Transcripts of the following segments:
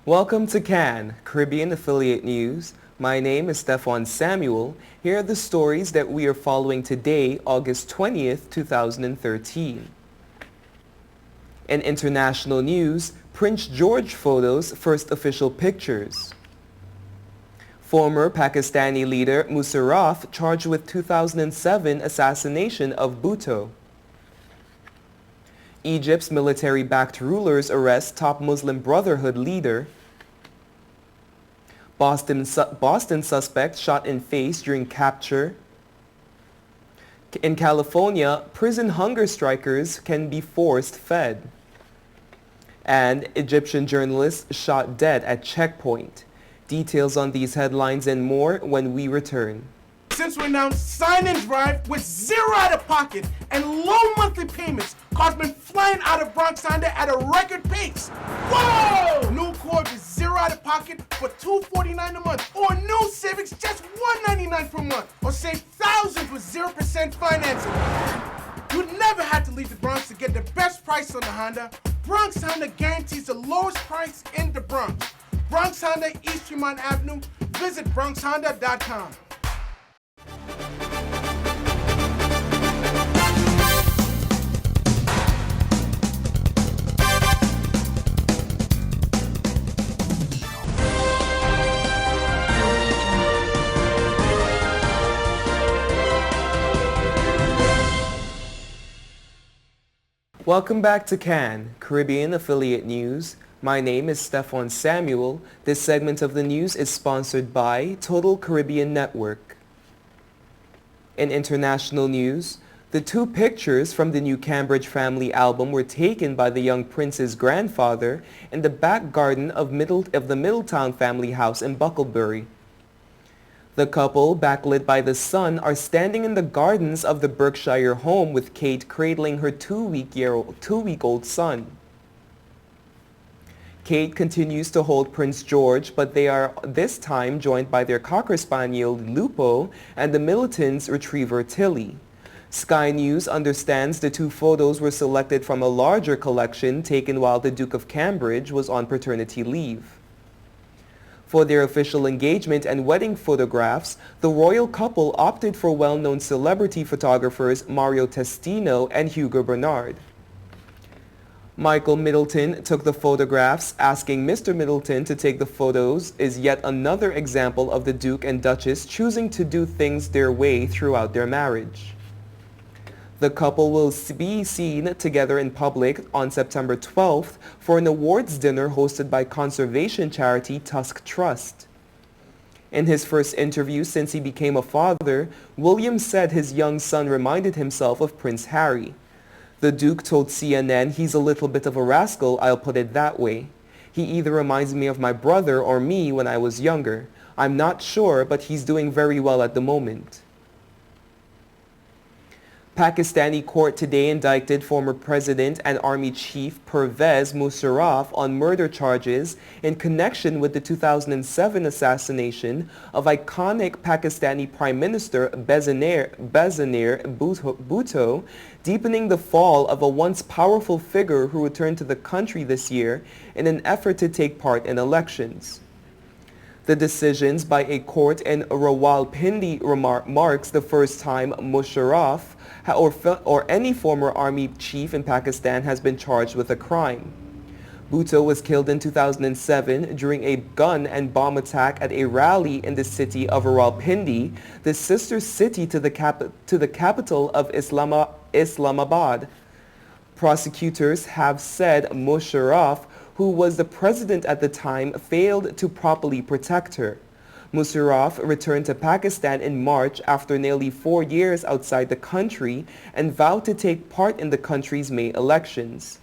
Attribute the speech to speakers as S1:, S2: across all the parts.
S1: Welcome to CAN, Caribbean Affiliate News. My name is Stefan Samuel. Here are the stories that we are following today, August 20th, 2013. In international news, Prince George photos first official pictures. Former Pakistani leader Musharraf charged with 2007 assassination of Bhutto. Egypt's military-backed rulers arrest top Muslim Brotherhood leader. Boston suspect shot in face during capture. In California, prison hunger strikers can be forced fed. And Egyptian journalist shot dead at checkpoint. Details on these headlines and more when we return.
S2: Since we announced Sign and Drive with zero out of pocket and low monthly payments, cars been flying out of Bronx Honda at a record pace. Whoa! New Accord with zero out of pocket for $249 a month, or new Civics just $199 per month, or save thousands with 0% financing. You never had to leave the Bronx to get the best price on the Honda. Bronx Honda guarantees the lowest price in the Bronx. Bronx Honda, East Tremont Avenue. Visit BronxHonda.com.
S1: Welcome back to CAN, Caribbean Affiliate News. My name is Stefan Samuel. This segment of the news is sponsored by Total Caribbean Network. In international news, the two pictures from the new Cambridge family album were taken by the young prince's grandfather in the back garden of the Middletown family house in Bucklebury. The couple, backlit by the sun, are standing in the gardens of the Berkshire home with Kate cradling her two-week-old son. Kate continues to hold Prince George, but they are this time joined by their Cocker Spaniel Lupo and the Middleton's retriever Tilly. Sky News understands the two photos were selected from a larger collection taken while the Duke of Cambridge was on paternity leave. For their official engagement and wedding photographs, the royal couple opted for well-known celebrity photographers Mario Testino and Hugo Bernard. Michael Middleton took the photographs. Asking Mr. Middleton to take the photos is yet another example of the Duke and Duchess choosing to do things their way throughout their marriage. The couple will be seen together in public on September 12th for an awards dinner hosted by conservation charity Tusk Trust. In his first interview since he became a father, William said his young son reminded himself of Prince Harry. The Duke told CNN, "He's a little bit of a rascal, I'll put it that way. He either reminds me of my brother or me when I was younger. I'm not sure, but he's doing very well at the moment." Pakistani court today indicted former President and Army Chief Pervez Musharraf on murder charges in connection with the 2007 assassination of iconic Pakistani Prime Minister Benazir Bhutto, deepening the fall of a once powerful figure who returned to the country this year in an effort to take part in elections. The decisions by a court in Rawalpindi marks the first time Musharraf or any former army chief in Pakistan has been charged with a crime. Bhutto was killed in 2007 during a gun and bomb attack at a rally in the city of Rawalpindi, the sister city to the capital of Islamabad. Prosecutors have said Musharraf, who was the president at the time, failed to properly protect her. Musharraf returned to Pakistan in March after nearly 4 years outside the country and vowed to take part in the country's May elections.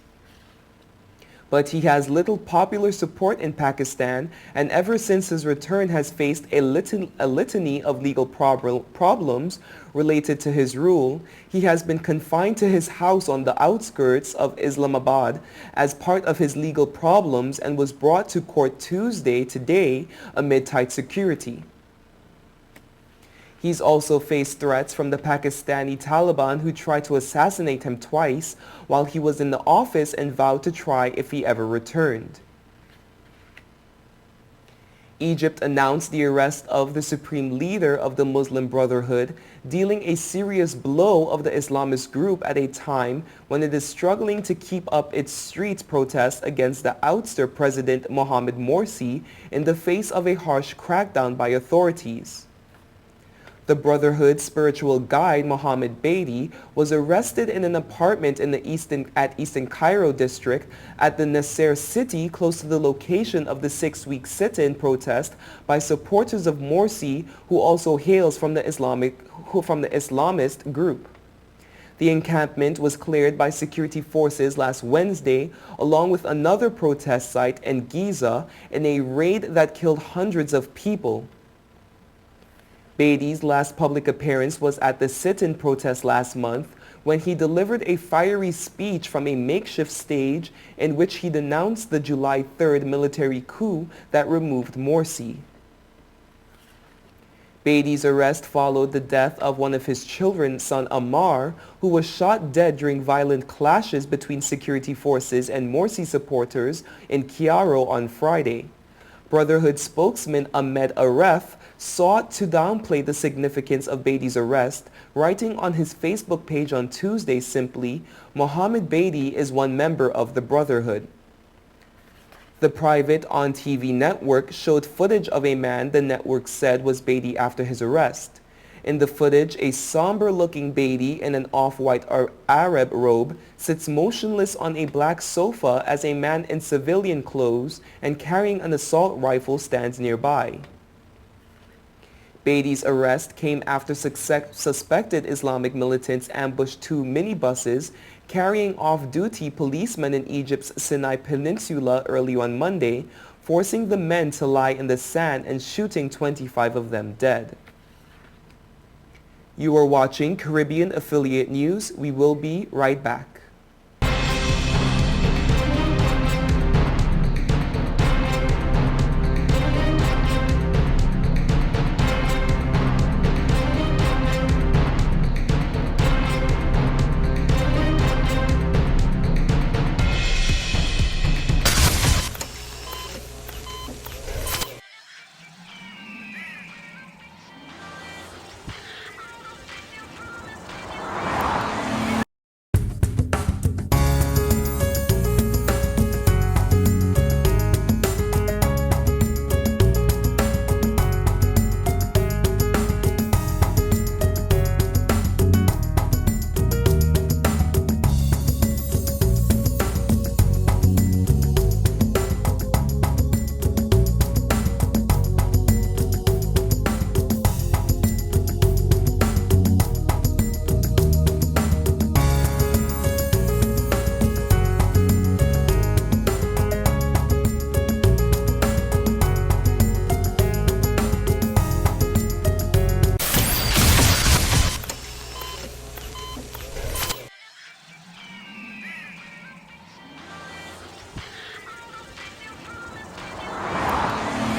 S1: But he has little popular support in Pakistan, and ever since his return has faced a litany of legal problems related to his rule. He has been confined to his house on the outskirts of Islamabad as part of his legal problems and was brought to court today amid tight security. He's also faced threats from the Pakistani Taliban, who tried to assassinate him twice while he was in the office and vowed to try if he ever returned. Egypt announced the arrest of the supreme leader of the Muslim Brotherhood, dealing a serious blow of the Islamist group at a time when it is struggling to keep up its street protests against the ouster President Mohamed Morsi in the face of a harsh crackdown by authorities. The Brotherhood's spiritual guide, Mohamed Beatty, was arrested in an apartment in the Eastern Cairo district at the Nasser city, close to the location of the 6-week sit-in protest by supporters of Morsi, who also hails from the Islamist group. The encampment was cleared by security forces last Wednesday, along with another protest site in Giza, in a raid that killed hundreds of people. Beatty's last public appearance was at the sit-in protest last month, when he delivered a fiery speech from a makeshift stage in which he denounced the July 3rd military coup that removed Morsi. Beatty's arrest followed the death of one of his children's son, Ammar, who was shot dead during violent clashes between security forces and Morsi supporters in Cairo on Friday. Brotherhood spokesman Ahmed Aref sought to downplay the significance of Beatty's arrest, writing on his Facebook page on Tuesday simply, "Mohamed Beatty is one member of the Brotherhood." The private on-TV network showed footage of a man the network said was Beatty after his arrest. In the footage, a somber-looking Beatty in an off-white Arab robe sits motionless on a black sofa as a man in civilian clothes and carrying an assault rifle stands nearby. Beatty's arrest came after suspected Islamic militants ambushed 2 minibuses carrying off-duty policemen in Egypt's Sinai Peninsula early on Monday, forcing the men to lie in the sand and shooting 25 of them dead. You are watching Caribbean Affiliate News. We will be right back.